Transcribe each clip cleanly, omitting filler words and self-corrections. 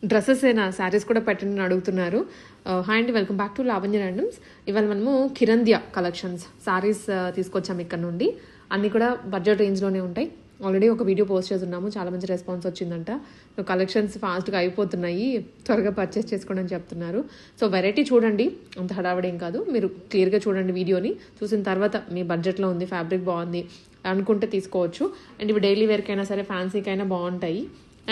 Dresses అయినా శారీస్ కూడా పెట్టండి అని అడుగుతున్నారు. హాయ్ అండి, welcome back to Lavanya randoms. ఇవాళ మనము కిరందియా కలెక్షన్స్ శారీస్ తీసుకొచ్చాము ఇక్కడ నుండి. అన్నీ కూడా బడ్జెట్ రేంజ్లోనే ఉంటాయి. ఆల్రెడీ ఒక వీడియో పోస్ట్ చేస్తున్నాము, చాలా మంచి రెస్పాన్స్ వచ్చిందంట. సో కలెక్షన్స్ ఫాస్ట్గా అయిపోతున్నాయి, త్వరగా పర్చేస్ చేసుకోండి అని చెప్తున్నారు. సో వెరైటీ చూడండి, అంత హడావడేం కాదు. మీరు క్లియర్గా చూడండి వీడియోని. చూసిన తర్వాత మీ బడ్జెట్లో ఉంది, ఫ్యాబ్రిక్ బాగుంది అనుకుంటే తీసుకోవచ్చు. అండ్ ఇవి డైలీ వేర్కైనా సరే, ఫ్యాన్సీకైనా బాగుంటాయి.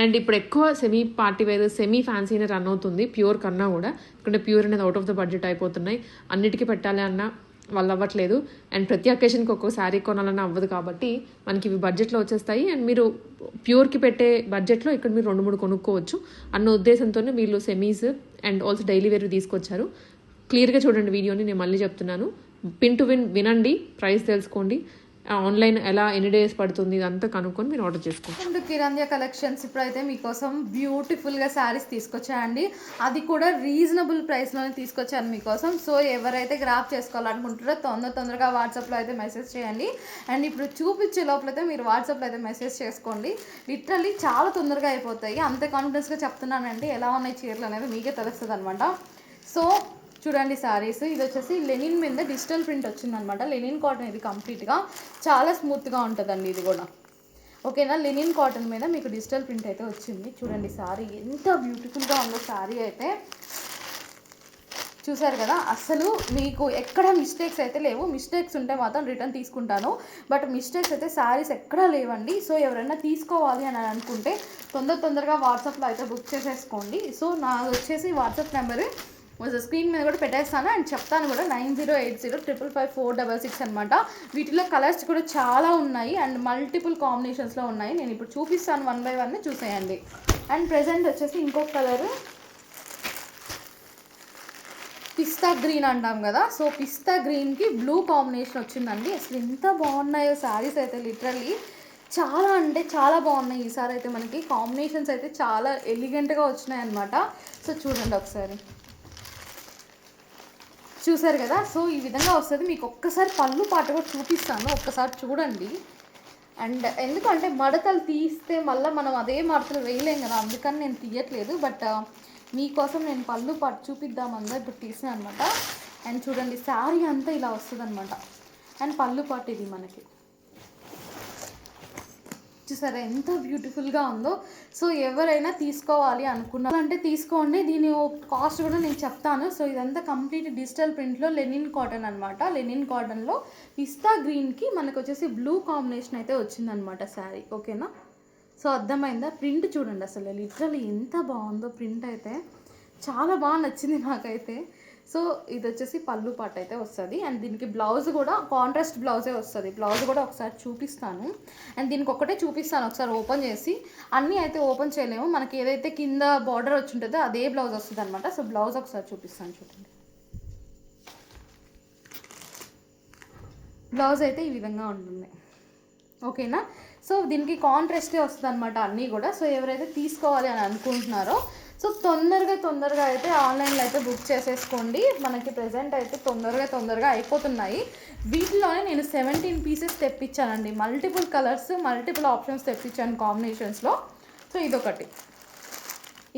అండ్ ఇప్పుడు ఎక్కువ సెమీ పార్టీ వేర్, సెమీ ఫ్యాన్సీనే రన్ అవుతుంది ప్యూర్ కన్నా కూడా. ఎందుకంటే ప్యూర్ అనేది అవుట్ ఆఫ్ ద బడ్జెట్ అయిపోతున్నాయి. అన్నిటికీ పెట్టాలి అన్నా వాళ్ళు అవ్వట్లేదు. అండ్ ప్రతి అకేషన్కి ఒక్కో శారీ కొనాలన్నా అవ్వదు, కాబట్టి మనకి ఇవి బడ్జెట్లో వచ్చేస్తాయి. అండ్ మీరు ప్యూర్కి పెట్టే బడ్జెట్లో ఇక్కడ మీరు 2-3 కొనుక్కోవచ్చు అన్న ఉద్దేశంతోనే వీళ్ళు semis and also daily wear తీసుకొచ్చారు. క్లియర్గా చూడండి వీడియోని, నేను మళ్ళీ చెప్తున్నాను. పిన్ టు విన్ వినండి, ప్రైస్ తెలుసుకోండి. ఆన్లైన్ ఎలా ఎన్ని డేస్ పడుతుంది ఇదంతా కనుక్కొని మీరు ఆర్డర్ చేసుకోండి. కిరందియా కలెక్షన్స్ ఇప్పుడైతే మీకోసం బ్యూటిఫుల్గా శారీస్ తీసుకొచ్చాయండి. అది కూడా రీజనబుల్ ప్రైస్లోనే తీసుకొచ్చాను మీకోసం. సో ఎవరైతే గ్రాప్ చేసుకోవాలనుకుంటారో తొందరగా వాట్సాప్లో అయితే మెసేజ్ చేయండి. అండ్ ఇప్పుడు చూపించే లోపలైతే మీరు వాట్సాప్లో అయితే మెసేజ్ చేసుకోండి. లిటరల్లీ చాలా తొందరగా అయిపోతాయి. అంత కాన్ఫిడెన్స్గా చెప్తున్నానండి. ఎలా ఉన్నాయి చీరలు అనేది మీకే తెలుస్తుంది అనమాట. సో చూడండి శారీస్, ఇది వచ్చేసి లెనిన్ మీద డిజిటల్ ప్రింట్ వచ్చిందనమాట. లెనిన్ కాటన్ ఇది కంప్లీట్గా చాలా స్మూత్గా ఉంటుందండి ఇది కూడా. ఓకేనా, లెనిన్ కాటన్ మీద మీకు డిజిటల్ ప్రింట్ అయితే వచ్చింది. చూడండి శారీ ఎంత బ్యూటిఫుల్గా ఉందో. శారీ అయితే చూసారు కదా, అసలు మీకు ఎక్కడ మిస్టేక్స్ అయితే లేవు. మిస్టేక్స్ ఉంటే మాత్రం రిటర్న్ తీసుకుంటాను, బట్ మిస్టేక్స్ అయితే శారీస్ ఎక్కడా లేవండి. సో ఎవరైనా తీసుకోవాలి అని అనుకుంటే తొందరగా వాట్సాప్లో అయితే బుక్ చేసేసుకోండి. సో నాది వచ్చేసి వాట్సాప్ నెంబర్ స్క్రీన్ మీద కూడా పెట్టేస్తాను అండ్ చెప్తాను కూడా, 9080555466 అనమాట. వీటిలో కలర్స్ కూడా చాలా ఉన్నాయి అండ్ మల్టిపుల్ కాంబినేషన్స్లో ఉన్నాయి. నేను ఇప్పుడు చూపిస్తాను, 1 by 1 చూసేయండి. అండ్ ప్రెజెంట్ వచ్చేసి ఇంకొక కలరు పిస్తా గ్రీన్ అంటాం కదా. సో పిస్తా గ్రీన్కి బ్లూ కాంబినేషన్ వచ్చిందండి. అసలు ఎంత బాగున్నాయో శారీస్ అయితే, లిటరల్లీ చాలా అంటే చాలా బాగున్నాయి. ఈసారి అయితే మనకి కాంబినేషన్స్ అయితే చాలా ఎలిగెంట్గా వచ్చినాయి అనమాట. సో చూడండి ఒకసారి, చూసారు కదా. సో ఈ విధంగా వస్తుంది. మీకు ఒక్కసారి పళ్ళు పాట కూడా చూపిస్తాను, ఒక్కసారి చూడండి. అండ్ ఎందుకంటే మడతలు తీస్తే మళ్ళీ మనం అదే మడతలు వేయలేం కదా, అందుకని నేను తీయట్లేదు. బట్ మీకోసం నేను పళ్ళు పాట చూపిద్దామన్నా ఇప్పుడు తీసాను అనమాట. అండ్ చూడండి శారీ అంతా ఇలా వస్తుంది అనమాట. అండ్ పళ్ళు పాట ఇది మనకి చూసారా ఎంత బ్యూటిఫుల్గా ఉందో. సో ఎవరైనా తీసుకోవాలి అనుకున్నారంటే తీసుకోండి. దీని కాస్ట్ కూడా నేను చెప్తాను. సో ఇదంతా కంప్లీట్ డిజిటల్ ప్రింట్లో లెనిన్ కాటన్ అనమాట. లెనిన్ కాటన్లో పిస్తా గ్రీన్కి మనకు వచ్చేసి బ్లూ కాంబినేషన్ అయితే వచ్చిందనమాట శారీ. ఓకేనా, సో అర్థమైందా? ప్రింట్ చూడండి, అసలు లిటరల్లీ ఎంత బాగుందో. ప్రింట్ అయితే చాలా బాగా నచ్చింది నాకైతే. సో ఇది వచ్చేసి పళ్ళు పాట అయితే వస్తుంది. అండ్ దీనికి బ్లౌజ్ కూడా కాంట్రాస్ట్ బ్లౌజే వస్తుంది. బ్లౌజ్ కూడా ఒకసారి చూపిస్తాను. అండ్ దీనికి ఒకటే చూపిస్తాను ఒకసారి ఓపెన్ చేసి. అన్నీ అయితే ఓపెన్ చేయలేము, మనకి ఏదైతే కింద బార్డర్ వచ్చి ఉంటుందో అదే బ్లౌజ్ వస్తుంది అనమాట. సో బ్లౌజ్ ఒకసారి చూపిస్తాను చూడండి. బ్లౌజ్ అయితే ఈ విధంగా ఉంటుంది. ఓకేనా, సో దీనికి కాంట్రాస్టే వస్తుంది అనమాట అన్నీ కూడా. సో ఎవరైతే తీసుకోవాలి అని అనుకుంటున్నారో సో తొందరగా అయితే ఆన్లైన్లో అయితే బుక్ చేసేసుకోండి. మనకి ప్రెజెంట్ అయితే తొందరగా అయిపోతున్నాయి. వీటిలోనే నేను 17 పీసెస్ తెప్పించానండి. మల్టిపుల్ కలర్స్, మల్టిపుల్ ఆప్షన్స్ తెప్పించాను కాంబినేషన్స్లో. సో ఇదొకటి,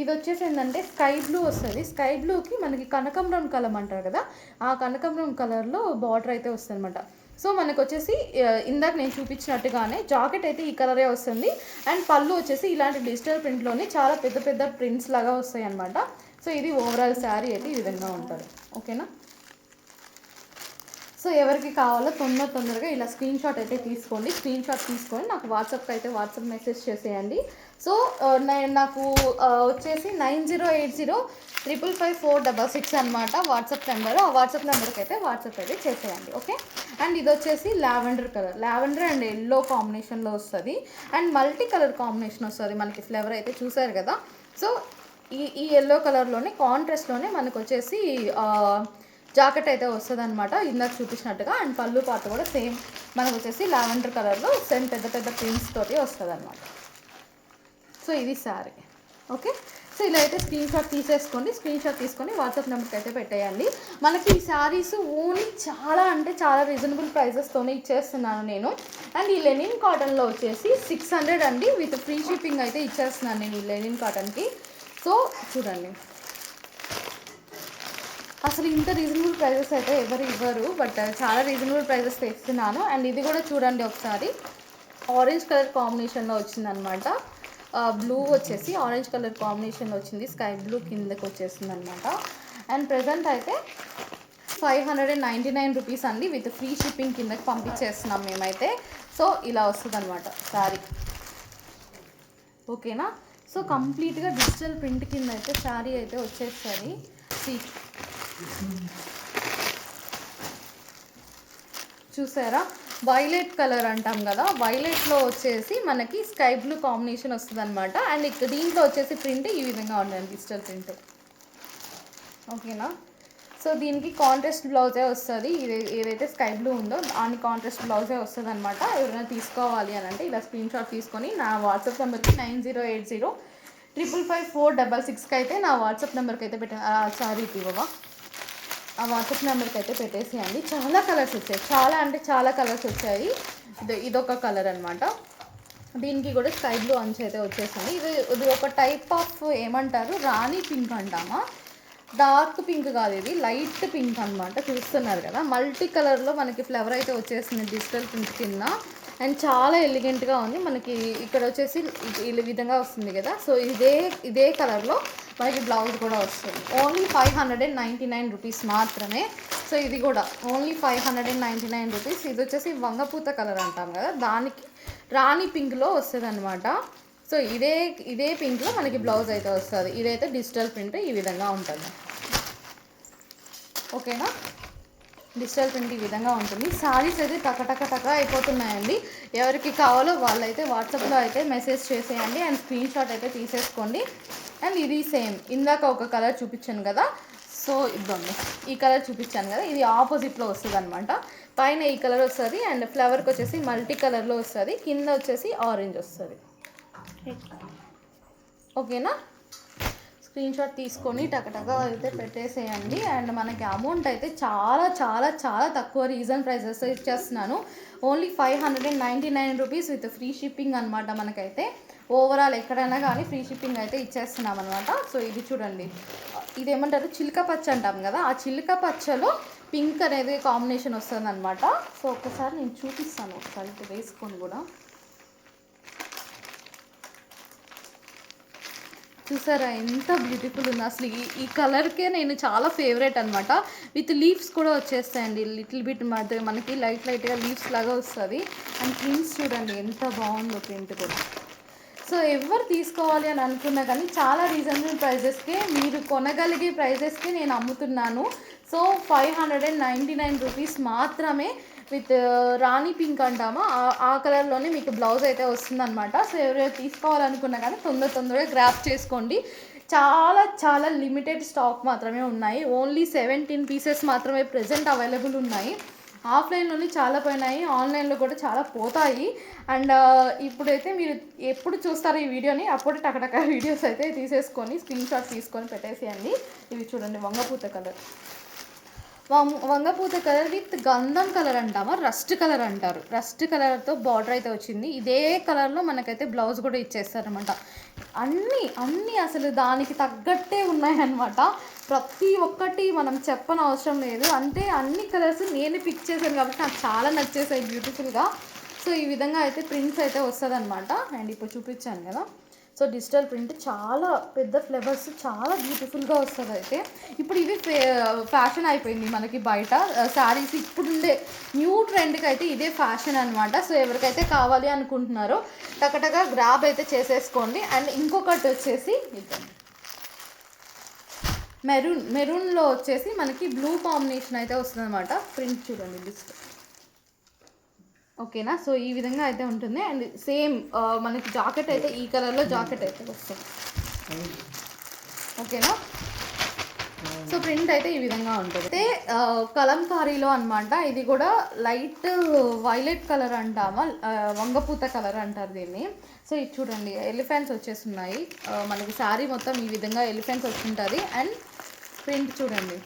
ఇది వచ్చేసి ఏంటంటే స్కై బ్లూ వస్తుంది. స్కై బ్లూకి మనకి కనకాంబరం కలర్ అంటారు కదా, ఆ కనకాంబరం కలర్లో బార్డర్ అయితే వస్తుంది అనమాట. సో మనకు వచ్చేసి ఇందాక నేను చూపించినట్టుగానే జాకెట్ అయితే ఈ కలరే వస్తుంది. అండ్ పళ్ళు వచ్చేసి ఇలాంటి డిజిటల్ ప్రింట్లోనే చాలా పెద్ద ప్రింట్స్ లాగా వస్తాయి అనమాట. సో ఇది ఓవరాల్ శారీ అయితే ఈ విధంగా ఉంటుంది. ఓకేనా, సో ఎవరికి కావాలో తొందరగా ఇలా స్క్రీన్ షాట్ అయితే తీసుకోండి. స్క్రీన్ షాట్ తీసుకొని నాకు వాట్సాప్కి అయితే వాట్సాప్ మెసేజ్ చేసేయండి. సో నాకు వచ్చేసి 9080555466 అనమాట వాట్సాప్ నెంబర్. ఆ వాట్సాప్ నెంబర్కి అయితే వాట్సాప్ అయితే చేసేయండి. ఓకే, అండ్ ఇది వచ్చేసి lavender colour, lavender and yellow కాంబినేషన్లో వస్తుంది. అండ్ మల్టీ కలర్ కాంబినేషన్ వస్తుంది మనకి. ఫ్లేవర్ అయితే చూసారు కదా. సో ఈ ఎల్లో కలర్లోనే కాంట్రాస్ట్లోనే మనకు వచ్చేసి జాకెట్ అయితే వస్తుంది అనమాట, ఇందాక చూపించినట్టుగా. అండ్ పళ్ళు పాట కూడా సేమ్ మనకు వచ్చేసి లావెండర్ కలర్లో సేమ్ పెద్ద ప్రింట్స్ తోటి వస్తుంది అనమాట. సో ఇది శారీ. ఓకే, సో ఇలా అయితే స్క్రీన్ షాట్ తీసేసుకోండి. స్క్రీన్ షాట్ తీసుకొని వాట్సాప్ నెంబర్కి అయితే పెట్టేయండి. మనకి ఈ శారీస్ ఓన్లీ చాలా అంటే చాలా రీజనబుల్ ప్రైజెస్తోనే ఇచ్చేస్తున్నాను నేను. అండ్ ఈ లెనిన్ కాటన్లో వచ్చేసి 600 అండి, విత్ ఫ్రీ షిప్పింగ్ అయితే ఇచ్చేస్తున్నాను నేను ఈ లెనిన్ కాటన్కి. సో చూడండి, అసలు ఇంత రీజనబుల్ ప్రైజెస్ అయితే ఎవరు ఇవ్వరు, బట్ చాలా రీజనబుల్ ప్రైజెస్ ఇస్తున్నాను. అండ్ ఇది కూడా చూడండి ఒకసారి, ఆరెంజ్ కలర్ కాంబినేషన్లో వచ్చిందనమాట. బ్లూ వచ్చేసి ఆరెంజ్ కలర్ కాంబినేషన్లో వచ్చింది, స్కై బ్లూ కిందకి వచ్చేసింది అనమాట. అండ్ ప్రజెంట్ అయితే 599 రూపీస్ అండి, విత్ ఫ్రీ షిప్పింగ్ కిందకి పంపించేస్తున్నాం మేమైతే. సో ఇలా వస్తుంది అనమాట శారీ, ఓకేనా. సో కంప్లీట్గా డిజిటల్ ప్రింట్ కింద అయితే శారీ అయితే వచ్చేస్తుంది. చూసారా, వైలెట్ కలర్ అంటాం కదా, వైలెట్లో వచ్చేసి మనకి స్కై బ్లూ కాంబినేషన్ వస్తుంది అనమాట. అండ్ ఇక్కడ దీంట్లో వచ్చేసి ప్రింట్ ఈ విధంగా ఉండండి, డిజిటల్ ప్రింట్, ఓకేనా. సో దీనికి కాంట్రాస్ట్ బ్లౌజే వస్తుంది, ఏదైతే స్కై బ్లూ ఉందో దాని కాంట్రాస్ట్ బ్లౌజే వస్తుంది అనమాట. ఎవరైనా తీసుకోవాలి అని అంటే ఇలా స్క్రీన్ షాట్ తీసుకొని నా వాట్సాప్ నెంబర్కి 9080555466కి అయితే నా వాట్సాప్ నెంబర్కి అయితే సారీ ఇవ్వవా, ఆ వాట్సాప్ నెంబర్కి అయితే పెట్టేసేయండి. చాలా కలర్స్ వచ్చాయి, చాలా అంటే చాలా కలర్స్ వచ్చాయి. ఇదొక కలర్ అనమాట, దీనికి కూడా స్కై బ్లూ అంచు అయితే వచ్చేసింది. ఇది ఒక టైప్ ఆఫ్ ఏమంటారు, రాణి పింక్ అంటామా, డార్క్ పింక్ కాదు, ఇది లైట్ పింక్ అనమాట. చూస్తున్నారు కదా, మల్టీ కలర్లో మనకి ఫ్లవర్ అయితే వచ్చేసింది డిజిటల్ ప్రింట్ కింద. అండ్ చాలా ఎలిగెంట్గా ఉంది. మనకి ఇక్కడ వచ్చేసి ఈ విధంగా వస్తుంది కదా, సో ఇదే కలర్లో మనకి బ్లౌజ్ కూడా వస్తుంది. ఓన్లీ 599 రూపీస్ మాత్రమే. సో ఇది కూడా ఓన్లీ 599 రూపీస్. ఇది వచ్చేసి వంగపూత కలర్ అంటాం కదా, దానికి రాణి పింక్లో వస్తుంది అనమాట. సో ఇదే పింక్లో మనకి బ్లౌజ్ అయితే వస్తుంది. ఇదైతే డిజిటల్ ప్రింట్ ఈ విధంగా ఉంటుంది, ఓకేనా. డిజిటల్ ప్రింట్ ఈ విధంగా ఉంటుంది. శారీస్ అయితే టక అయిపోతున్నాయండి. ఎవరికి కావాలో వాళ్ళైతే వాట్సాప్లో అయితే మెసేజ్ చేసేయండి అండ్ స్క్రీన్ షాట్ అయితే తీసేసుకోండి. అండ్ ఇది సేమ్, ఇందాక ఒక కలర్ చూపించాను కదా, సో ఇద్దండి ఈ కలర్ చూపించాను కదా, ఇది ఆపోజిట్లో వస్తుంది అనమాట. పైన ఈ కలర్ వస్తుంది అండ్ ఫ్లవర్కి వచ్చేసి మల్టీ కలర్లో వస్తుంది, కింద వచ్చేసి ఆరెంజ్ వస్తుంది, ఓకేనా. స్క్రీన్ షాట్ తీసుకొని టకటగా అయితే పెట్టేసేయండి. అండ్ మనకి అమౌంట్ అయితే చాలా చాలా చాలా తక్కువ రీజన్ ప్రైజెస్ ఇచ్చేస్తున్నాను. Only 599 rupees with free shipping అనమాట. మనకైతే ఓవరాల్ ఎక్కడైనా కానీ ఫ్రీ షిప్పింగ్ అయితే ఇచ్చేస్తున్నాం అనమాట. సో ఇది చూడండి, ఇదేమంటారు చిలక పచ్చ అంటాం కదా, ఆ చిలక పచ్చలో పింక్ అనేది కాంబినేషన్ వస్తుంది అనమాట. సో ఒకసారి నేను చూపిస్తాను, ఒకసారి వేసుకొని కూడా చూసారా ఎంత బ్యూటిఫుల్ ఉంది. అసలు ఈ కలర్కే నేను చాలా ఫేవరెట్ అనమాట. విత్ లీవ్స్ కూడా వచ్చేస్తాయండి, లిటిల్ బిట్ మధ్య మనకి లైట్గా లీవ్స్ లాగా వస్తుంది. అండ్ ప్రింట్స్ చూడండి ఎంత బాగుందో, ప్రింట్ కూడా. సో ఎవరు తీసుకోవాలి అని అనుకున్నా కానీ చాలా రీజనబుల్ ప్రైజెస్కే, మీరు కొనగలిగే ప్రైజెస్కే నేను అమ్ముతున్నాను. సో 599 రూపీస్ మాత్రమే విత్ రాణి పింక్ అంటామా, ఆ కలర్లోనే మీకు బ్లౌజ్ అయితే వస్తుందన్నమాట. సో ఎవరైనా తీసుకోవాలనుకున్నా కానీ తొందరగా గ్రాప్ చేసుకోండి. చాలా చాలా లిమిటెడ్ స్టాక్ మాత్రమే ఉన్నాయి. ఓన్లీ 17 పీసెస్ మాత్రమే ప్రజెంట్ అవైలబుల్ ఉన్నాయి. ఆఫ్లైన్లోనే చాలా పోయినాయి, ఆన్లైన్లో కూడా చాలా పోతాయి. అండ్ ఇప్పుడైతే మీరు ఎప్పుడు చూస్తారో ఈ వీడియోని అప్పుడు టకటక వీడియోస్ అయితే తీసేసుకొని స్క్రీన్ షాట్ తీసుకొని పెట్టేసేయండి. ఇవి చూడండి వంగపూత కలర్, వంగపూత కలర్ విత్ గంధం కలర్ అంటామా, రస్ట్ కలర్ అంటారు. రస్ట్ కలర్తో బార్డర్ అయితే వచ్చింది. ఇదే కలర్లో మనకైతే బ్లౌజ్ కూడా ఇచ్చేస్తారనమాట. అన్నీ అసలు దానికి తగ్గట్టే ఉన్నాయన్నమాట. ప్రతి ఒక్కటి మనం చెప్పని అవసరం లేదు. అంటే అన్ని కలర్స్ నేను పిక్ చేశాను కాబట్టి నాకు చాలా నచ్చేసాయి బ్యూటిఫుల్గా. సో ఈ విధంగా అయితే ప్రింట్స్ అయితే వస్తుంది అనమాట. అండ్ ఇప్పుడు చూపించాను కదా, సో డిజిటల్ ప్రింట్ చాలా పెద్ద ఫ్లేవర్స్ చాలా బ్యూటిఫుల్గా వస్తుంది. అయితే ఇప్పుడు ఇది ఫ్యాషన్ అయిపోయింది మనకి బయట శారీస్. ఇప్పుడుండే న్యూ ట్రెండ్కి అయితే ఇదే ఫ్యాషన్ అనమాట. సో ఎవరికైతే కావాలి అనుకుంటున్నారో టకటగా గ్రాబ్ అయితే చేసేసుకోండి. అండ్ ఇంకొకటి వచ్చేసి మెరూన్లో వచ్చేసి మనకి బ్లూ కాంబినేషన్ అయితే వస్తుంది అనమాట. ప్రింట్ చూడండి లిస్ట్, ఓకేనా. సో ఈ విధంగా అయితే ఉంటుంది. అండ్ సేమ్ మనకి జాకెట్ అయితే ఈ కలర్లో జాకెట్ అయితే వస్తుంది, ఓకేనా. సో ప్రింట్ అయితే ఈ విధంగా ఉంటుంది. అయితే కలంకారీలో అనమాట, ఇది కూడా లైట్ వైలెట్ కలర్ అంటామా, వంగపూత కలర్ అంటారు దీన్ని. సో ఇది చూడండి ఎలిఫెంట్స్ వచ్చేస్తున్నాయి మనకి. శారీ మొత్తం ఈ విధంగా ఎలిఫెంట్స్ వచ్చుంటుంది. అండ్ ప్రింట్ చూడండి,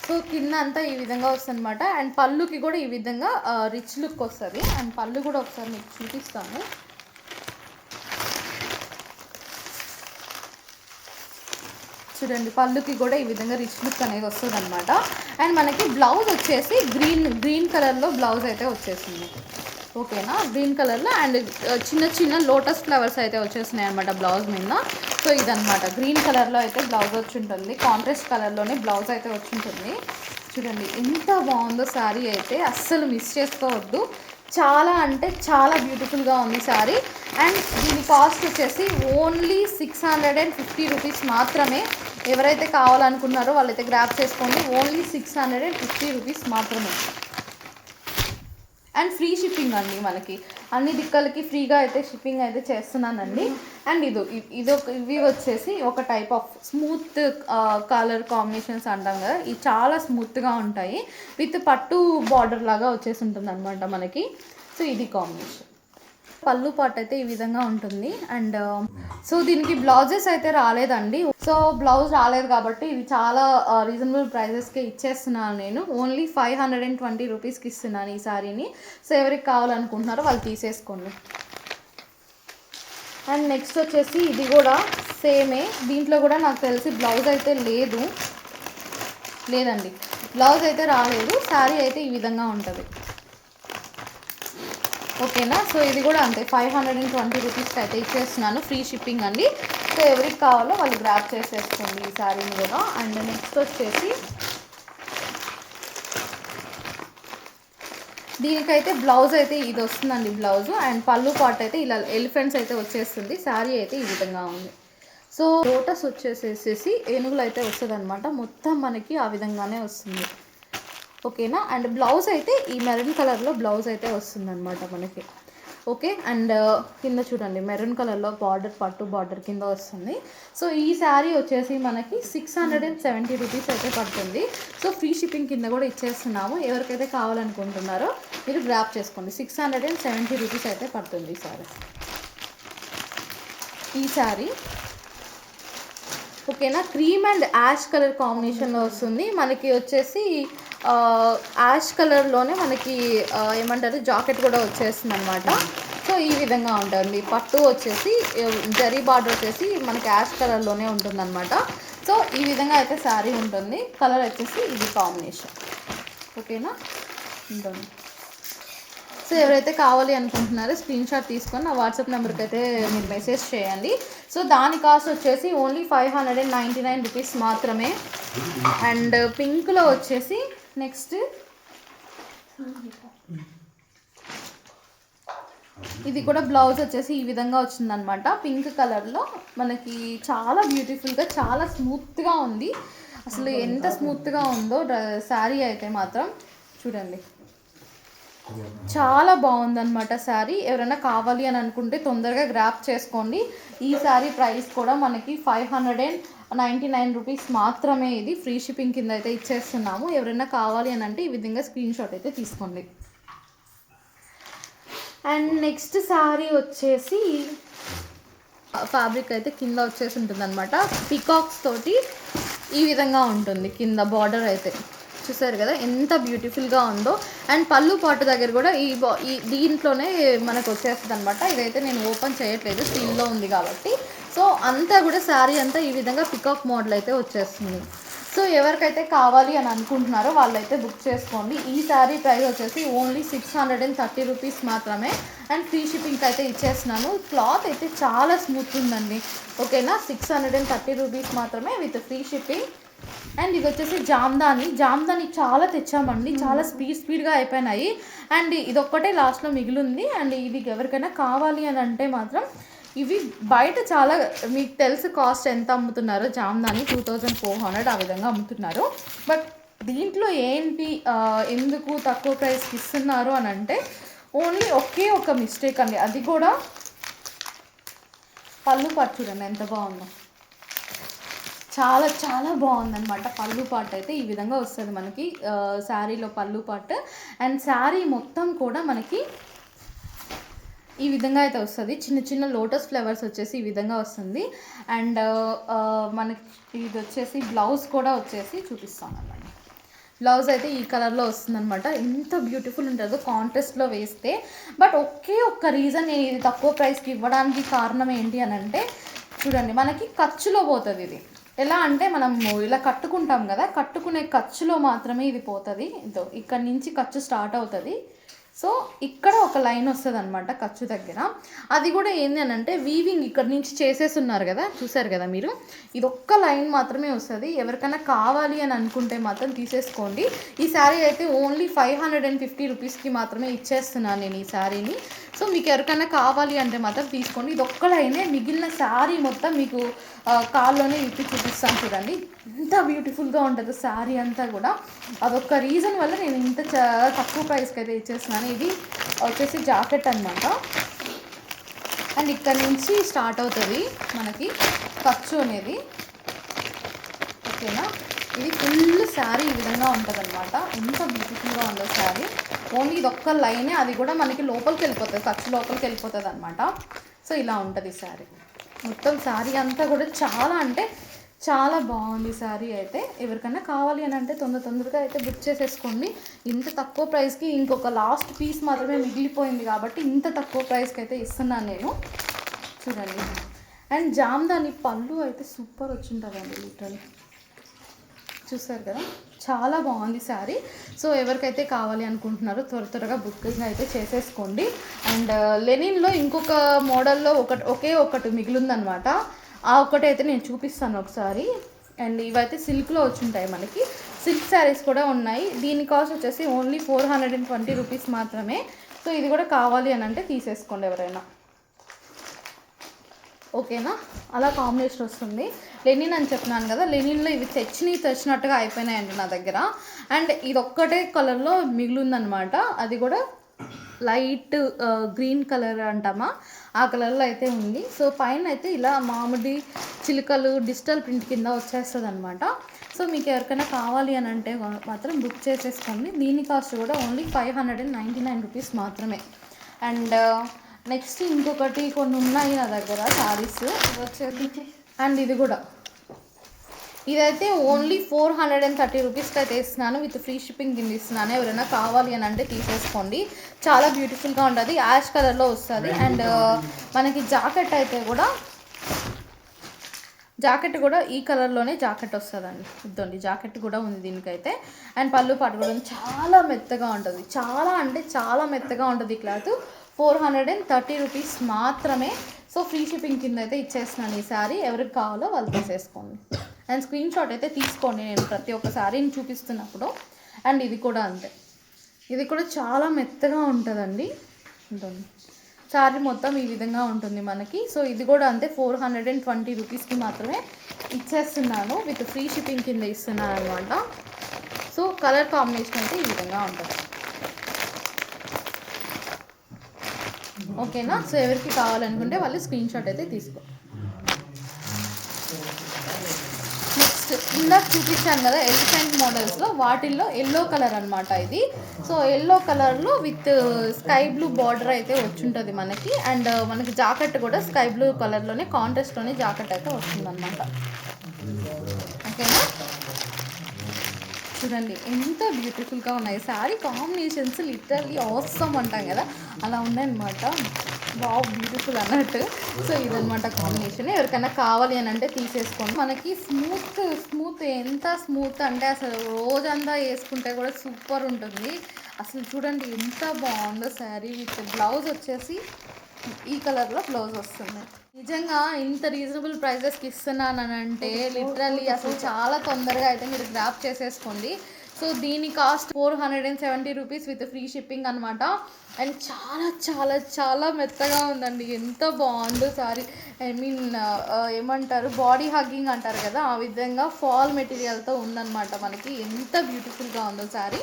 సో కింద అంతా ఈ విధంగా వస్తుంది అనమాట. అండ్ పళ్ళుకి కూడా ఈ విధంగా రిచ్ లుక్ వస్తుంది. అండ్ పళ్ళు కూడా ఒకసారి మీకు చూపిస్తాను. చూడండి పళ్ళుకి కూడా ఈ విధంగా రిచ్ లుక్ అనేది వస్తుంది అనమాట. అండ్ మనకి బ్లౌజ్ వచ్చేసి గ్రీన్ కలర్లో బ్లౌజ్ అయితే వచ్చేసింది. ఓకేనా, గ్రీన్ కలర్లో అండ్ చిన్న చిన్న లోటస్ ఫ్లవర్స్ అయితే వచ్చేసినాయి అనమాట బ్లౌజ్ మీద. సో ఇదనమాట గ్రీన్ కలర్లో అయితే బ్లౌజ్ వచ్చి ఉంటుంది, కాంట్రాస్ట్ కలర్లోనే బ్లౌజ్ అయితే వచ్చి ఉంటుంది. చూడండి ఎంత బాగుందో శారీ అయితే, అస్సలు మిస్ చేసుకోవద్దు. చాలా అంటే చాలా బ్యూటిఫుల్గా ఉంది శారీ. అండ్ దీని కాస్ట్ వచ్చేసి ఓన్లీ 650 రూపీస్ మాత్రమే. ఎవరైతే కావాలనుకున్నారో వాళ్ళైతే గ్రాప్ చేసుకోండి. ఓన్లీ 650 రూపీస్ మాత్రమే. అండ్ ఫ్రీ షిప్పింగ్ అండి, మనకి అన్ని దిక్కలకి ఫ్రీగా అయితే షిప్పింగ్ అయితే చేస్తున్నానండి. అండ్ ఇవి వచ్చేసి ఒక type of smooth colour combinations అంటాం కదా, ఇవి చాలా స్మూత్గా ఉంటాయి. విత్ పట్టు బార్డర్ లాగా వచ్చేసి ఉంటుంది అనమాట మనకి. సో ఇది కాంబినేషన్. పళ్ళు పార్ట్ అయితే ఈ విధంగా ఉంటుంది. అండ్ సో దీనికి బ్లౌజెస్ అయితే రాలేదండి. సో బ్లౌజ్ రాలేదు కాబట్టి ఇది చాలా రీజనబుల్ ప్రైజెస్కి ఇచ్చేస్తున్నాను నేను. ఓన్లీ 520 రూపీస్కి ఇస్తున్నాను ఈ శారీని. సో ఎవరికి కావాలనుకుంటున్నారో వాళ్ళు తీసేసుకోండి. అండ్ నెక్స్ట్ వచ్చేసి ఇది కూడా సేమే. దీంట్లో కూడా నాకు తెలిసి బ్లౌజ్ అయితే లేదండి, బ్లౌజ్ అయితే రాలేదు. శారీ అయితే ఈ విధంగా ఉంటుంది. ఓకేనా, సో ఇది కూడా అంతే 520 రూపీస్కి అయితే ఇచ్చేస్తున్నాను, ఫ్రీ షిప్పింగ్ అండి. సో ఎవరికి కావాలో వాళ్ళు గ్రాప్ చేసేసుకోండి ఈ శారీని కూడా. అండ్ నెక్స్ట్ వచ్చేసి దీనికైతే బ్లౌజ్ అయితే ఇది వస్తుందండి బ్లౌజ్. అండ్ పళ్ళు పార్ట్ అయితే ఇలా ఎలిఫెంట్స్ అయితే వచ్చేస్తుంది. శారీ అయితే ఈ విధంగా ఉంది. సో లోటస్ వచ్చేసేసి ఏనుగులు అయితే వస్తుంది అనమాట, మొత్తం మనకి ఆ విధంగానే వస్తుంది. ఓకేనా, అండ్ బ్లౌజ్ అయితే ఈ మెరూన్ కలర్లో బ్లౌజ్ అయితే వస్తుంది అనమాట మనకి. ఓకే, అండ్ కింద చూడండి మెరూన్ కలర్లో బార్డర్, పట్టు బార్డర్ కింద వస్తుంది. సో ఈ శారీ వచ్చేసి మనకి 670 రూపీస్ అయితే పడుతుంది. సో ఫ్రీ షిప్పింగ్ కింద కూడా ఇచ్చేస్తున్నాము. ఎవరికైతే కావాలనుకుంటున్నారో మీరు గ్రాప్ చేసుకోండి. 670 రూపీస్ అయితే పడుతుంది ఈ శారీ. ఓకేనా, క్రీమ్ అండ్ యాష్ కలర్ కాంబినేషన్లో వస్తుంది. మనకి వచ్చేసి యాష్ కలర్లోనే మనకి ఏమంటారు జాకెట్ కూడా వచ్చేస్తుంది అనమాట. సో ఈ విధంగా ఉంటుంది. పట్టు వచ్చేసి జరీ బార్డర్ వచ్చేసి మనకి యాష్ కలర్లోనే ఉంటుంది అనమాట. సో ఈ విధంగా అయితే శారీ ఉంటుంది. కలర్ వచ్చేసి ఇది కాంబినేషన్. ఓకేనా ఉంటుంది. సో ఎవరైతే కావాలి అనుకుంటున్నారో స్క్రీన్ షాట్ తీసుకొని నా వాట్సాప్ నెంబర్కి అయితే మీరు మెసేజ్ చేయండి. సో దాని కాస్ట్ వచ్చేసి ఓన్లీ 599 రూపీస్ మాత్రమే. అండ్ పింక్లో వచ్చేసి నెక్స్ట్ ఇది కూడా బ్లౌజ్ వచ్చేసి ఈ విధంగా వచ్చిందనమాట. పింక్ కలర్లో మనకి చాలా బ్యూటిఫుల్గా, చాలా స్మూత్గా ఉంది. అసలు ఎంత స్మూత్గా ఉందో శారీ అయితే మాత్రం చూడండి, చాలా బాగుందన్నమాట శారీ. ఎవరైనా కావాలి అని అనుకుంటే తొందరగా గ్రాప్ చేసుకోండి. ఈ శారీ ప్రైస్ కూడా మనకి 599 రూపీస్ మాత్రమే. ఇది ఫ్రీ షిప్పింగ్ కింద అయితే ఇచ్చేస్తున్నాము. ఎవరైనా కావాలి అని అంటే ఈ విధంగా స్క్రీన్ షాట్ అయితే తీసుకోండి. అండ్ నెక్స్ట్ శారీ వచ్చేసి ఫ్యాబ్రిక్ అయితే కింద వచ్చేసి ఉంటుంది అనమాట. పికాక్స్ తోటి ఈ విధంగా ఉంటుంది కింద బార్డర్ అయితే. చూసారు కదా ఎంత బ్యూటిఫుల్గా ఉందో. అండ్ పళ్ళు పాటు దగ్గర కూడా ఈ దీంట్లోనే మనకు వచ్చేస్తుంది అనమాట. ఇదైతే నేను ఓపెన్ చేయట్లేదు, స్టీల్లో ఉంది కాబట్టి. సో అంతా కూడా శారీ అంతా ఈ విధంగా పికాక్ మోడల్ అయితే వచ్చేస్తుంది. సో ఎవరికైతే కావాలి అని అనుకుంటున్నారో వాళ్ళైతే బుక్ చేసుకోండి. ఈ శారీ ప్రైస్ వచ్చేసి ఓన్లీ 630 రూపీస్ మాత్రమే. అండ్ ఫ్రీ షిప్పింగ్కి అయితే ఇచ్చేస్తున్నాను. క్లాత్ అయితే చాలా స్మూత్ ఉందండి. ఓకేనా, 630 రూపీస్ మాత్రమే విత్ ఫ్రీ షిప్పింగ్. అండ్ ఇది వచ్చేసి జామ్దాని చాలా తెచ్చామండి, చాలా స్పీడ్గా అయిపోయినాయి. అండ్ ఇది ఒక్కటే లాస్ట్లో మిగిలింది. అండ్ ఇది ఎవరికైనా కావాలి అని అంటే మాత్రం ఇవి బయట చాలా మీకు తెలుసు కాస్ట్ ఎంత అమ్ముతున్నారో. జామ్దాని 2400 ఆ విధంగా అమ్ముతున్నారు. బట్ దీంట్లో ఏంటి ఎందుకు తక్కువ ప్రైస్కి ఇస్తున్నారు అని అంటే ఓన్లీ ఒకే ఒక మిస్టేక్ అండి. అది కూడా పళ్ళు పాటు చూడండి ఎంత బాగుందో, చాలా చాలా బాగుందన్నమాట. పళ్ళు పాటు అయితే ఈ విధంగా వస్తుంది మనకి శారీలో పళ్ళు పాటు. అండ్ శారీ మొత్తం కూడా మనకి ఈ విధంగా అయితే వస్తుంది. చిన్న చిన్న లోటస్ ఫ్లవర్స్ వచ్చేసి ఈ విధంగా వస్తుంది. అండ్ మనకి ఇది వచ్చేసి బ్లౌజ్ కూడా వచ్చేసి చూపిస్తాను అన్నమాట. బ్లౌజ్ అయితే ఈ కలర్లో వస్తుందన్నమాట. ఎంత బ్యూటిఫుల్ ఉంటుందో కాంట్రాస్ట్లో వేస్తే. బట్ ఒకే ఒక్క రీజన్ నేను ఇది తక్కువ ప్రైస్కి ఇవ్వడానికి కారణం ఏంటి అని అంటే చూడండి మనకి ఖర్చులో పోతుంది ఇది. ఎలా అంటే మనము ఇలా కట్టుకుంటాం కదా, కట్టుకునే ఖర్చులో మాత్రమే ఇది పోతుంది. ఇదో ఇక్కడ నుంచి ఖర్చు స్టార్ట్ అవుతుంది. సో ఇక్కడ ఒక లైన్ వస్తుంది అనమాట ఖర్చు దగ్గర. అది కూడా ఏంది అని అంటే వీవింగ్ ఇక్కడ నుంచి చేసేస్తున్నారు కదా, చూసారు కదా మీరు, ఇది ఒక్క లైన్ మాత్రమే వస్తుంది. ఎవరికైనా కావాలి అని అనుకుంటే మాత్రం తీసేసుకోండి. ఈ శారీ అయితే ఓన్లీ 550 రూపీస్కి మాత్రమే ఇచ్చేస్తున్నాను నేను ఈ శారీని. సో మీకు ఎవరికైనా కావాలి అంటే మాత్రం తీసుకోండి. ఇది ఒక్క లైనే, మిగిలిన శారీ మొత్తం మీకు కాల్లోనే ఇప్పి చూపిస్తాను. చూడండి ఎంత బ్యూటిఫుల్గా ఉంటుంది శారీ అంతా కూడా. అదొక రీజన్ వల్ల నేను ఇంత తక్కువ ప్రైస్కి అయితే ఇచ్చేస్తున్నాను. ఇది వచ్చేసి జాకెట్ అనమాట. అండ్ ఇక్కడ నుంచి స్టార్ట్ అవుతుంది మనకి ఖర్చు అనేది. ఓకేనా, ఇది ఫుల్ శారీ ఈ విధంగా ఉంటుంది అనమాట. ఎంత బ్యూటిఫుల్గా ఉందో శారీ. ఓన్లీ ఇది ఒక్క లైనే, అది కూడా మనకి లోపలికి వెళ్ళిపోతుంది, ఖర్చు లోపలికి వెళ్ళిపోతుంది అనమాట. సో ఇలా ఉంటుంది శారీ మొత్తం. శారీ అంతా కూడా చాలా అంటే చాలా బాగుంది శారీ అయితే. ఎవరికైనా కావాలి అని అంటే తొందరగా అయితే బుక్ చేసేసుకోండి. ఇంత తక్కువ ప్రైస్కి ఇంకొక లాస్ట్ పీస్ మాత్రమే మిగిలిపోయింది కాబట్టి ఇంత తక్కువ ప్రైస్కి అయితే ఇస్తున్నాను నేను. చూడండి, అండ్ జామ్దాని పళ్ళు అయితే సూపర్ వచ్చింటుందండి లిటరల్లీ. చూసారు కదా, చాలా బాగుంది శారీ. సో ఎవరికైతే కావాలి అనుకుంటున్నారో త్వరగా బుకింగ్ అయితే చేసేసుకోండి. అండ్ లెనిన్లో ఇంకొక మోడల్లో ఒకే ఒకటి మిగిలిందనమాట. ఆ ఒక్కటైతే నేను చూపిస్తాను ఒకసారి. అండ్ ఇవైతే సిల్క్లో వచ్చి ఉంటాయి మనకి. సిల్క్ శారీస్ కూడా ఉన్నాయి. దీని కాస్ట్ వచ్చేసి ఓన్లీ 420 రూపీస్ మాత్రమే. సో ఇది కూడా కావాలి అని అంటే తీసేసుకోండి ఎవరైనా. ఓకేనా, అలా కాంబినేషన్ వస్తుంది. లెనిన్ అని చెప్పినాను కదా, లెనిన్లో ఇవి తెచ్చినట్టుగా అయిపోయినాయండి నా దగ్గర. అండ్ ఇది ఒక్కటే కలర్లో మిగిలిందనమాట. అది కూడా లైట్ గ్రీన్ కలర్ అంటామా, ఆ కలర్లో అయితే ఉంది. సో పైన అయితే ఇలా మామిడి చిలుకలు డిజిటల్ ప్రింట్ కింద వచ్చేస్తుంది అనమాట. సో మీకు ఎవరికైనా కావాలి అని అంటే మాత్రం బుక్ చేసేసుకోండి. దీని కాస్ట్ కూడా ఓన్లీ 599 రూపీస్ మాత్రమే. అండ్ నెక్స్ట్ ఇంకొకటి కొన్ని ఉన్నాయి నా దగ్గర శారీస్ వచ్చేసి. అండ్ ఇది కూడా, ఇదైతే ఓన్లీ 430 రూపీస్కి అయితే ఇస్తున్నాను, విత్ ఫ్రీ షిప్పింగ్ కింద ఇస్తున్నాను. ఎవరైనా కావాలి అని అంటే తీసేసుకోండి. చాలా బ్యూటిఫుల్గా ఉంటుంది, యాష్ కలర్లో వస్తుంది. అండ్ మనకి జాకెట్ అయితే కూడా ఈ కలర్లోనే జాకెట్ వస్తుందండి. ఇద్దండి జాకెట్ కూడా ఉంది దీనికైతే. అండ్ పళ్ళు పాటు కూడా చాలా మెత్తగా ఉంటుంది, చాలా అంటే చాలా మెత్తగా ఉంటుంది ఈ క్లాత్. 430 రూపీస్ మాత్రమే. సో ఫ్రీ షిప్పింగ్ కింద అయితే ఇచ్చేస్తున్నాను ఈ శారీ. ఎవరికి కావాలో వాళ్ళు తీసేసుకోండి. అండ్ స్క్రీన్ షాట్ అయితే తీసుకోండి నేను ప్రతి ఒక్క శారీని చూపిస్తున్నప్పుడు. అండ్ ఇది కూడా అంతే, ఇది కూడా చాలా మెత్తగా ఉంటుందండి. శారీ మొత్తం ఈ విధంగా ఉంటుంది మనకి. సో ఇది కూడా అంతే, 420 రూపీస్కి మాత్రమే ఇచ్చేస్తున్నాను, విత్ ఫ్రీ షిప్పింగ్ కింద ఇస్తున్నాను అనమాట. సో కలర్ కాంబినేషన్ అయితే ఈ విధంగా ఉంటుంది. ఓకేనా, సో ఎవరికి కావాలనుకుంటే వాళ్ళు స్క్రీన్ షాట్ అయితే తీసుకో. నెక్స్ట్ ఇందాక చూపించాను కదా ఎలిఫెంట్ మోడల్స్లో, వాటిల్లో ఎల్లో కలర్ అనమాట ఇది. సో ఎల్లో కలర్లో విత్ స్కై బ్లూ బార్డర్ అయితే వచ్చుంటుంది మనకి. అండ్ మనకి జాకెట్ కూడా స్కై బ్లూ కలర్లోనే కాంట్రాస్ట్లోనే జాకెట్ అయితే వస్తుందన్నమాట. ఓకేనా, చూడండి ఎంత బ్యూటిఫుల్గా ఉన్నాయి శారీ కాంబినేషన్స్. లిటరల్లీ ఆసమ్ అంటాం కదా, అలా ఉన్నాయన్నమాట. బాగా బ్యూటిఫుల్ అన్నట్టు. సో ఇదనమాట కాంబినేషన్. ఎవరికైనా కావాలి అని అంటే తీసేసుకోండి. మనకి స్మూత్ ఎంత స్మూత్ అంటే అసలు రోజంతా వేసుకుంటే కూడా సూపర్ ఉంటుంది. అసలు చూడండి ఎంత బాగుందో శారీ. విత్ బ్లౌజ్ వచ్చేసి ఈ కలర్లో బ్లౌజ్ వస్తుంది. నిజంగా ఇంత రీజనబుల్ ప్రైజెస్కి ఇస్తున్నానంటే లిటరల్లీ అసలు చాలా తొందరగా అయితే మీరు గ్రాప్ చేసేసుకోండి. సో దీని cost 470 rupees with free shipping అనమాట. అండ్ చాలా చాలా చాలా మెత్తగా ఉందండి, ఎంత బాగుందో సారీ. ఐ మీన్ ఏమంటారు, బాడీ హగ్గింగ్ అంటారు కదా, ఆ విధంగా ఫాల్ మెటీరియల్తో ఉందన్నమాట మనకి. ఎంత బ్యూటిఫుల్గా ఉందో sorry.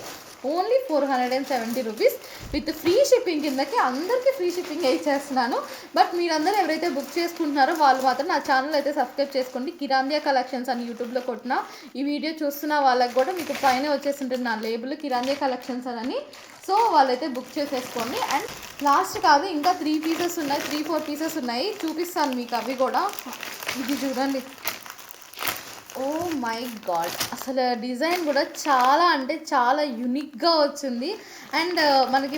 Only 470 rupees with free shipping కిందకి అందరికీ ఫ్రీ షిప్పింగ్ ఇచ్చేస్తున్నాను. బట్ మీరందరూ ఎవరైతే బుక్ చేసుకుంటున్నారో వాళ్ళు మాత్రం నా ఛానల్ అయితే సబ్స్క్రైబ్ చేసుకోండి. కిరాందియా కలెక్షన్స్ అని యూట్యూబ్లో కొట్టిన ఈ వీడియో చూస్తున్న వాళ్ళకి కూడా మీకు పైన వచ్చేసింటుంది నా లేబుల్ కిరాందియా కలెక్షన్స్ అని. సో వాళ్ళైతే బుక్ చేసేసుకోండి. అండ్ లాస్ట్ కాదు, ఇంకా 3 పీసెస్ ఉన్నాయి, 3-4 పీసెస్ ఉన్నాయి, చూపిస్తాను మీకు అవి కూడా. ఇది చూడండి, ఓ మై గాడ్, అసలు డిజైన్ కూడా చాలా అంటే చాలా యూనిక్గా వచ్చింది. అండ్ మనకి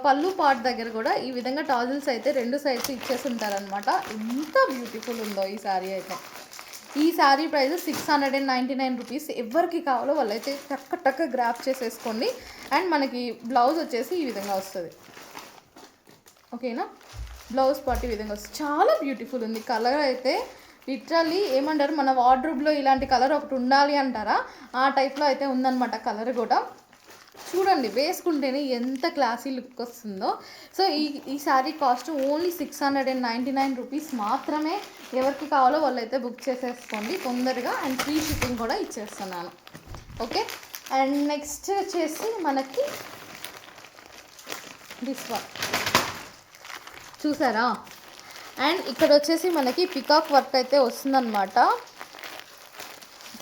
పళ్ళు పార్ట్ దగ్గర కూడా ఈ విధంగా టాజిల్స్ అయితే 2 సైడ్స్ ఇచ్చేసి ఉంటారనమాట. ఎంత బ్యూటిఫుల్ ఉందో ఈ శారీ అయితే. ఈ శారీ ప్రైస్ 699 రూపీస్. ఎవరికి కావాలో వాళ్ళైతే టక్క గ్రాప్ చేసేసుకోండి. అండ్ మనకి బ్లౌజ్ వచ్చేసి ఈ విధంగా వస్తుంది. ఓకేనా, బ్లౌజ్ పార్ట్ ఈ విధంగా వస్తుంది. చాలా బ్యూటిఫుల్ ఉంది. కలర్ అయితే లిటరల్లీ ఏమంటారు, మన వార్డ్రోబ్లో ఇలాంటి కలర్ ఒకటి ఉండాలి అంటారా, ఆ టైప్లో అయితే ఉందన్నమాట. కలర్ కూడా చూడండి, వేసుకుంటేనే ఎంత క్లాసీ లుక్ వస్తుందో. సో ఈ శారీ కాస్ట్ ఓన్లీ 699 రూపీస్ మాత్రమే. ఎవరికి కావాలో వాళ్ళైతే బుక్ చేసేసుకోండి తొందరగా. అండ్ ఫ్రీ షిప్పింగ్ కూడా ఇచ్చేస్తున్నాను. ఓకే, అండ్ నెక్స్ట్ వచ్చేసి మనకి దిస్ వన్ చూసారా. అండ్ ఇక్కడ వచ్చేసి మనకి పికాక్ వర్క్ అయితే వస్తుందన్నమాట.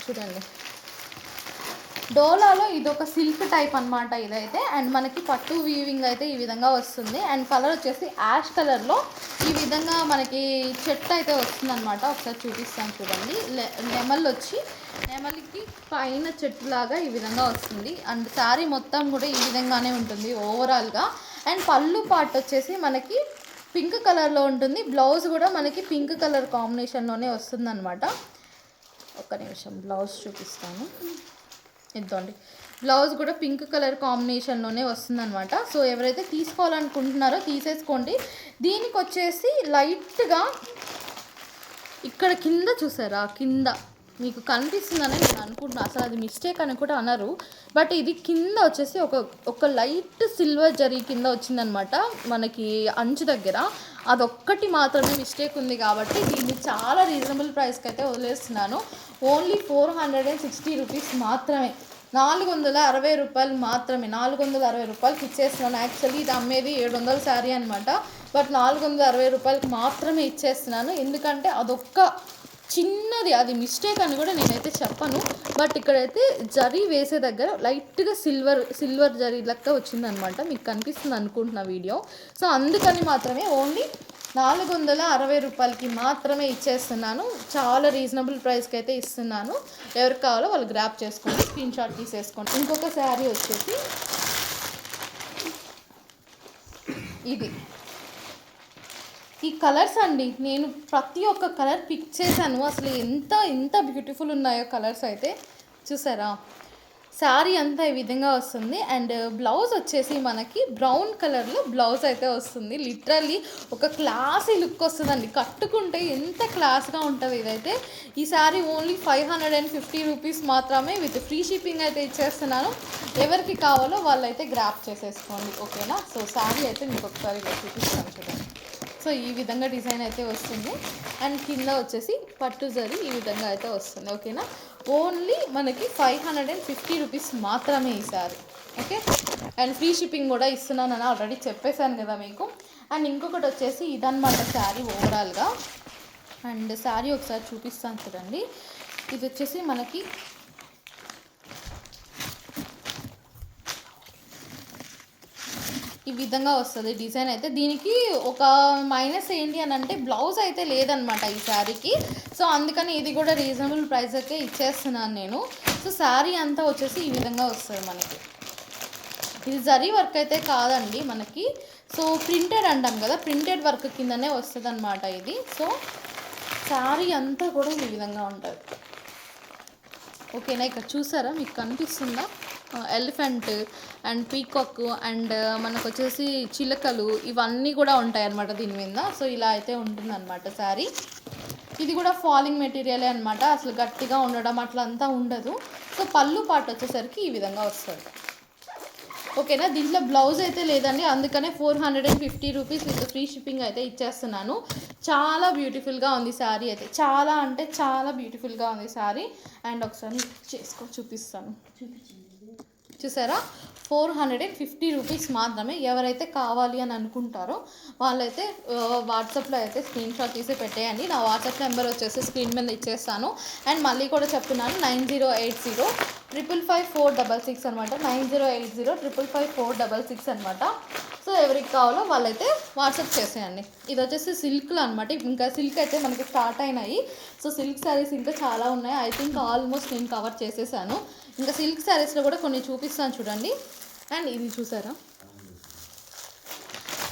చూడండి, డోలాలో ఇదొక సిల్క్ టైప్ అనమాట ఇదైతే. అండ్ మనకి పట్టు వీవింగ్ అయితే ఈ విధంగా వస్తుంది. అండ్ కలర్ వచ్చేసి యాష్ కలర్లో ఈ విధంగా మనకి చెట్టు అయితే వస్తుందన్నమాట. ఒకసారి చూపిస్తాను చూడండి. నెమలికి పైన చెట్టులాగా ఈ విధంగా వస్తుంది. అండ్ శారీ మొత్తం కూడా ఈ విధంగానే ఉంటుంది ఓవరాల్గా. అండ్ పళ్ళు పార్ట్ వచ్చేసి మనకి పింక్ కలర్లో ఉంటుంది. బ్లౌజ్ కూడా మనకి పింక్ కలర్ కాంబినేషన్లోనే వస్తుందన్నమాట. ఒక్క నిమిషం బ్లౌజ్ చూపిస్తాను. ఇద్దండి, బ్లౌజ్ కూడా పింక్ కలర్ కాంబినేషన్లోనే వస్తుందన్నమాట. సో ఎవరైతే తీసుకోవాలనుకుంటున్నారో తీసేసుకోండి. దీనికి వచ్చేసి లైట్గా ఇక్కడ కింద చూసారా, కింద మీకు కనిపిస్తుందని నేను అనుకుంటున్నాను. అసలు అది మిస్టేక్ అని కూడా అనరు. బట్ ఇది కింద వచ్చేసి ఒక లైట్ సిల్వర్ జరీ కింద వచ్చిందనమాట మనకి అంచు దగ్గర. అదొక్కటి మాత్రమే మిస్టేక్ ఉంది కాబట్టి దీన్ని చాలా రీజనబుల్ ప్రైస్కి అయితే వదిలేస్తున్నాను. ఓన్లీ 460 రూపీస్ మాత్రమే, 460 రూపాయలు మాత్రమే. 460 రూపాయలకి ఇచ్చేస్తున్నాను. యాక్చువల్లీ ఇది అమ్మేది 700 శారీ అనమాట. బట్ 460 రూపాయలకి మాత్రమే ఇచ్చేస్తున్నాను. ఎందుకంటే అదొక్క చిన్నది, అది మిస్టేక్ అని కూడా నేనైతే చెప్పను. బట్ ఇక్కడైతే జరీ వేసే దగ్గర లైట్గా సిల్వర్ జరీ లెక్క వచ్చిందనమాట. మీకు కనిపిస్తుంది అనుకుంటున్నా వీడియో. సో అందుకని మాత్రమే ఓన్లీ 460 రూపాయలకి మాత్రమే ఇచ్చేస్తున్నాను. చాలా రీజనబుల్ ప్రైస్కి అయితే ఇస్తున్నాను. ఎవరికి కావాలో వాళ్ళు గ్రాప్ చేసుకోండి, స్క్రీన్ షాట్ తీసేసుకోండి. ఇంకొక శారీ వచ్చేసి ఇది. ఈ కలర్స్ అండి, నేను ప్రతి ఒక్క కలర్ పిక్ చేశాను. అసలు ఎంత బ్యూటిఫుల్ ఉన్నాయో కలర్స్ అయితే. చూసారా, శారీ అంతా ఈ విధంగా వస్తుంది. అండ్ బ్లౌజ్ వచ్చేసి మనకి బ్రౌన్ కలర్లో బ్లౌజ్ అయితే వస్తుంది. లిటరల్లీ ఒక క్లాసీ లుక్ వస్తుందండి. కట్టుకుంటే ఎంత క్లాస్గా ఉంటుంది ఇదైతే. ఈ శారీ ఓన్లీ 550 రూపీస్ మాత్రమే విత్ ఫ్రీ షిప్పింగ్ అయితే ఇచ్చేస్తున్నాను. ఎవరికి కావాలో వాళ్ళైతే గ్రాప్ చేసేసుకోండి. ఓకేనా. సో శారీ అయితే మీకు ఒకసారి చూపిస్తాను చూడండి. సో ఈ విధంగా డిజైన్ అయితే వస్తుంది. అండ్ కింద వచ్చేసి పట్టు జరీ ఈ విధంగా అయితే వస్తుంది. ఓకేనా. ఓన్లీ మనకి 550 రూపీస్ మాత్రమే ఈ sari. Okay, and free shipping కూడా ఇస్తున్నానని ఆల్రెడీ చెప్పేశాను కదా మీకు. అండ్ ఇంకొకటి వచ్చేసి ఇదన్నమాట శారీ ఓవరాల్గా. అండ్ శారీ ఒకసారి చూపిస్తాను చూడండి. ఇది వచ్చేసి మనకి ఈ విధంగా వస్తుంది డిజైన్ అయితే. దీనికి ఒక మైనస్ ఏంటి అని అంటే బ్లౌజ్ అయితే లేదనమాట ఈ శారీకి. సో అందుకని ఇది కూడా రీజనబుల్ ప్రైస్కే ఇచ్చేస్తున్నాను నేను. సో శారీ అంతా వచ్చేసి ఈ విధంగా వస్తుంది మనకి. ఇది జరీ వర్క్ అయితే కాదండి మనకి. సో ప్రింటెడ్ అంటాం కదా, ప్రింటెడ్ వర్క్ కిందనే వస్తుంది అనమాట ఇది. సో శారీ అంతా కూడా ఈ విధంగా ఉంటుంది. ఓకేనా. ఇక్కడ చూసారా, మీకు కనిపిస్తుందా, ఎలిఫెంట్ అండ్ పీకాక్ అండ్ మనకు వచ్చేసి చిలకలు ఇవన్నీ కూడా ఉంటాయి అన్నమాట దీని మీద. సో ఇలా అయితే ఉంటుందన్నమాట శారీ. ఇది కూడా ఫాలింగ్ మెటీరియలే అనమాట. అసలు గట్టిగా ఉండడం అట్లా అంతా ఉండదు. సో పళ్ళు పార్ట్ వచ్చేసరికి ఈ విధంగా వస్తుంది. ఓకేనా. దీంట్లో బ్లౌజ్ అయితే లేదండి, అందుకనే 450 రూపీస్ విత్ ఫ్రీ షిప్పింగ్ అయితే ఇచ్చేస్తున్నాను. చాలా బ్యూటిఫుల్గా ఉంది శారీ అయితే, చాలా అంటే చాలా బ్యూటిఫుల్గా ఉంది శారీ. అండ్ ఒకసారి చూపిస్తాను. చూసారా, 450 రూపీస్ మాత్రమే. ఎవరైతే కావాలి అని అనుకుంటారో వాళ్ళైతే వాట్సాప్లో అయితే స్క్రీన్ షాట్ తీసి పెట్టేయండి. నా వాట్సాప్ నెంబర్ వచ్చేసి స్క్రీన్ మీద ఇచ్చేస్తాను. అండ్ మళ్ళీ కూడా చెప్తున్నాను, 9080 555 466 అనమాట. 9080 555 466 అనమాట. సో ఎవరికి కావాలో వాళ్ళైతే వాట్సాప్ చేసేయండి. ఇది వచ్చేసి సిల్క్లో అనమాట. ఇంకా సిల్క్ అయితే మనకి స్టార్ట్ అయినాయి. సో సిల్క్ శారీస్ ఇంకా చాలా ఉన్నాయి. ఐ థింక్ ఆల్మోస్ట్ నేను కవర్ చేసేసాను. ఇంకా సిల్క్ శారీస్లో కూడా కొన్ని చూపిస్తాను చూడండి. అండ్ ఇది చూసారా,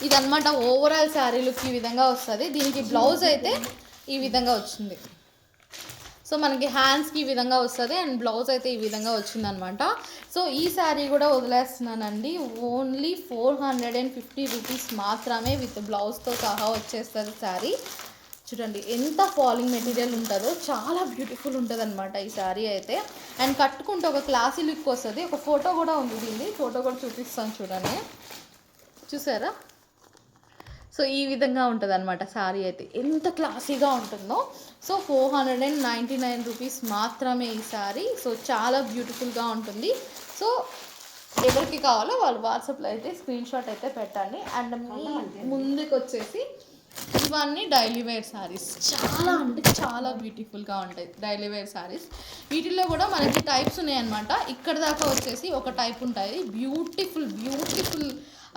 ఇదన్నమాట ఓవరాల్ శారీ లుక్ ఈ విధంగా వస్తుంది. దీనికి బ్లౌజ్ అయితే ఈ విధంగా వచ్చింది. సో మనకి హ్యాండ్స్కి ఈ విధంగా వస్తుంది అండ్ బ్లౌజ్ అయితే ఈ విధంగా వచ్చిందనమాట. సో ఈ శారీ కూడా వదిలేస్తున్నానండి. ఓన్లీ 450 రూపీస్ మాత్రమే విత్ బ్లౌజ్తో సహా వచ్చేస్తుంది శారీ. చూడండి ఎంత ఫాలింగ్ మెటీరియల్ ఉంటుందో, చాలా బ్యూటిఫుల్ ఉంటుంది అనమాట ఈ శారీ అయితే. అండ్ కట్టుకుంటే ఒక క్లాసీ లుక్ వస్తుంది. ఒక ఫోటో కూడా ఉంది, దీన్ని ఫోటో కూడా చూపిస్తాను చూడండి. చూసారా, సో ఈ విధంగా ఉంటుంది అనమాట శారీ అయితే, ఎంత క్లాసీగా ఉంటుందో. సో 499 రూపీస్ మాత్రమే ఈ శారీ. సో చాలా బ్యూటిఫుల్గా ఉంటుంది. సో ఎవరికి కావాలో వాళ్ళు వాట్సాప్లో అయితే స్క్రీన్ షాట్ అయితే పెట్టండి. అండ్ ముందుకు వచ్చేసి ఇవన్నీ డైలీ వేర్ శారీస్, చాలా అంటే చాలా బ్యూటిఫుల్గా ఉంటాయి డైలీ వేర్ శారీస్. వీటిల్లో కూడా మనకి టైప్స్ ఉన్నాయన్నమాట. ఇక్కడ దాకా వచ్చేసి ఒక టైప్ ఉంటుంది, బ్యూటిఫుల్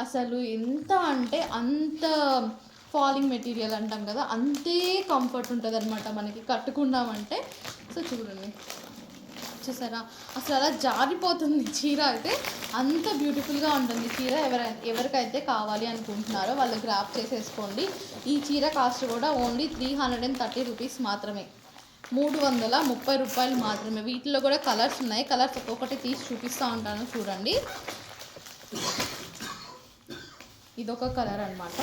అసలు ఎంత అంటే అంత ఫాలింగ్ మెటీరియల్ అంటాం కదా, అంతే కంఫర్ట్ ఉంటుంది అనమాట మనకి కట్టుకున్నామంటే. సో చూడండి, చూసారా అసలు అలా జారిపోతుంది చీర అయితే, అంత బ్యూటిఫుల్గా ఉంటుంది చీర. ఎవరికైతే కావాలి అనుకుంటున్నారో వాళ్ళు గ్రాప్ చేసేసుకోండి. ఈ చీర కాస్ట్ కూడా ఓన్లీ 330 రూపీస్ మాత్రమే, 330 రూపాయలు మాత్రమే. వీటిలో కూడా కలర్స్ ఉన్నాయి. కలర్స్ ఒక్కొక్కటి తీసి చూపిస్తూ ఉంటాను చూడండి. ఇదొక కలర్ అనమాట.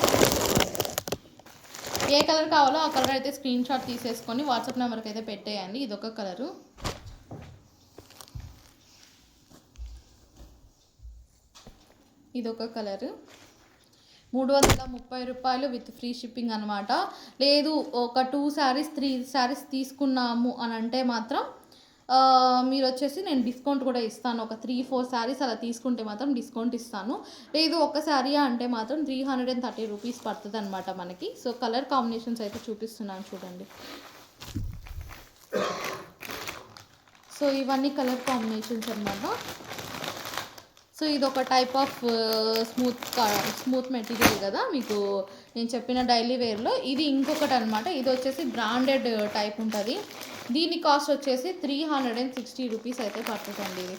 ఏ కలర్ కావాలో ఆ కలర్ అయితే స్క్రీన్ షాట్ తీసేసుకొని వాట్సాప్ నెంబర్కి అయితే పెట్టేయండి. ఇదొక కలరు. ఇదొక కలరు. 330 రూపాయలు విత్ ఫ్రీ షిప్పింగ్ అనమాట. లేదు ఒక 2 శారీస్ 3 శారీస్ తీసుకున్నాము అని అంటే మాత్రం మీరు వచ్చేసి నేను డిస్కౌంట్ కూడా ఇస్తాను. ఒక 3-4 శారీస్ అలా తీసుకుంటే మాత్రం డిస్కౌంట్ ఇస్తాను. లేదు ఒక శారీ అంటే మాత్రం 330 రూపీస్ పడుతుంది అనమాట మనకి. సో కలర్ కాంబినేషన్స్ అయితే చూపిస్తున్నాను చూడండి. సో ఇవన్నీ కలర్ కాంబినేషన్స్ అనమాట. సో ఇది ఒక టైప్ ఆఫ్ స్మూత్ మెటీరియల్ కదా మీకు నేను చెప్పిన డైలీ వేర్లో. ఇది ఇంకొకటి అనమాట. ఇది వచ్చేసి బ్రాండెడ్ టైప్ ఉంటుంది. దీని కాస్ట్ వచ్చేసి 360 రూపీస్ అయితే పడుతుందండి. ఇది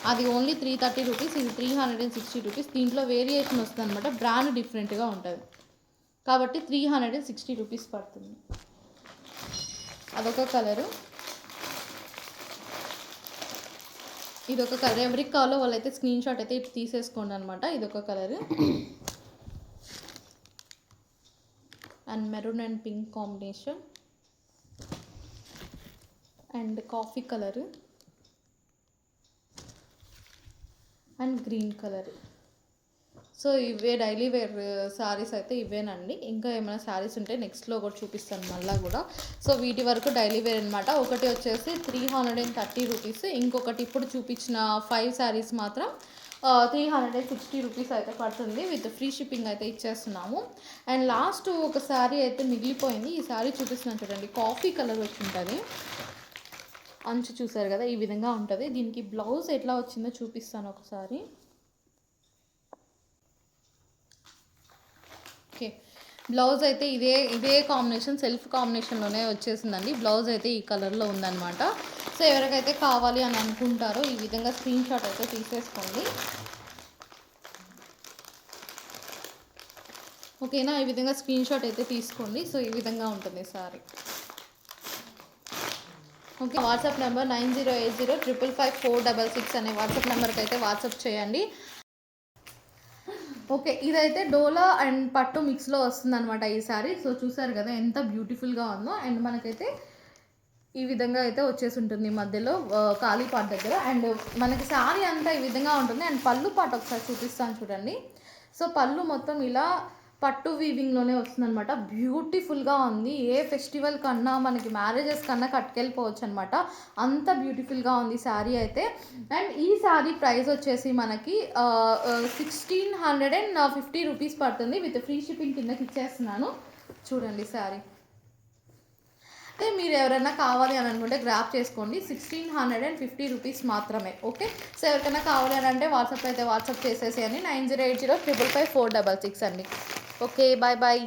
అది ఓన్లీ 330 రూపీస్, ఇది 360 రూపీస్. దీంట్లో వేరియేషన్ వస్తుంది అనమాట, బ్రాండ్ డిఫరెంట్గా ఉంటుంది కాబట్టి 360 రూపీస్ పడుతుంది. అదొక కలరు. ఇదొక కలర్. ఎవరికి కావాలో వాళ్ళైతే స్క్రీన్ షాట్ అయితే తీసేసుకోండి అనమాట. ఇదొక colour. And maroon and pink combination and coffee colour and green colour. So ఇవే డైలీ వేర్ శారీస్ అయితే ఇవేనండి. ఇంకా ఏమైనా శారీస్ ఉంటే నెక్స్ట్లో కూడా చూపిస్తాను మళ్ళీ కూడా. సో వీటి వరకు డైలీ వేర్ అనమాట. ఒకటి వచ్చేసి 330 రూపీస్, ఇంకొకటి ఇప్పుడు చూపించిన 5 శారీస్ మాత్రం 360 రూపీస్ అయితే పడుతుంది. విత్ ఫ్రీ షిప్పింగ్ అయితే ఇచ్చేస్తున్నాము. అండ్ లాస్ట్ ఒక శారీ అయితే మిగిలిపోయింది. ఈ శారీ చూపిస్తున్నాను చూడండి. కాఫీ కలర్ వచ్చి ఉంటుంది, అంచు చూసారు కదా ఈ విధంగా ఉంటుంది. దీనికి బ్లౌజ్ ఎట్లా వచ్చిందో చూపిస్తాను ఒకసారి. ఓకే, బ్లౌజ్ అయితే ఇదే కాంబినేషన్, సెల్ఫ్ కాంబినేషన్లోనే వచ్చేసిందండి. బ్లౌజ్ అయితే ఈ కలర్లో ఉందన్నమాట. సో ఎవరికైతే కావాలి అని అనుకుంటారో ఈ విధంగా స్క్రీన్ షాట్ అయితే తీసేసుకోండి. ఓకేనా, ఈ విధంగా స్క్రీన్ షాట్ అయితే తీసుకోండి. సో ఈ విధంగా ఉంటుంది సారీ. ఓకే, వాట్సాప్ నెంబర్ 9080555466 అనే వాట్సాప్ నెంబర్కి అయితే వాట్సాప్ చేయండి. ఓకే, ఇదైతే డోలా అండ్ పట్టు మిక్స్లో వస్తుంది అనమాట ఈ సారీ. సో చూసారు కదా ఎంత బ్యూటిఫుల్గా ఉందో. అండ్ మనకైతే ఈ విధంగా అయితే వచ్చేసి ఉంటుంది మధ్యలో ఖాళీ పార్ట్ దగ్గర. అండ్ మనకి సారీ అంతా ఈ విధంగా ఉంటుంది. అండ్ పళ్ళు పార్ట్ ఒకసారి చూపిస్తాను చూడండి. సో పళ్ళు మొత్తం ఇలా పట్టు వీవింగ్లోనే వస్తుందన్నమాట. బ్యూటిఫుల్గా ఉంది. ఏ ఫెస్టివల్ కన్నా మనకి మ్యారేజెస్ కన్నా కట్టుకెళ్ళిపోవచ్చు అనమాట, అంత బ్యూటిఫుల్గా ఉంది శారీ అయితే. అండ్ ఈ శారీ ప్రైస్ వచ్చేసి మనకి 1650 రూపీస్ పడుతుంది. విత్ ఫ్రీ షిప్పింగ్ కిందకి ఇచ్చేస్తున్నాను చూడండి శారీ. అయితే మీరు ఎవరైనా కావాలి అని అనుకుంటే గ్రాప్ చేసుకోండి. 1650 రూపీస్ మాత్రమే. ఓకే, సో ఎవరికైనా కావాలి అని అంటే వాట్సాప్ అయితే వాట్సాప్ చేసేసేయండి. 9080555466 అండి. Okay, bye bye.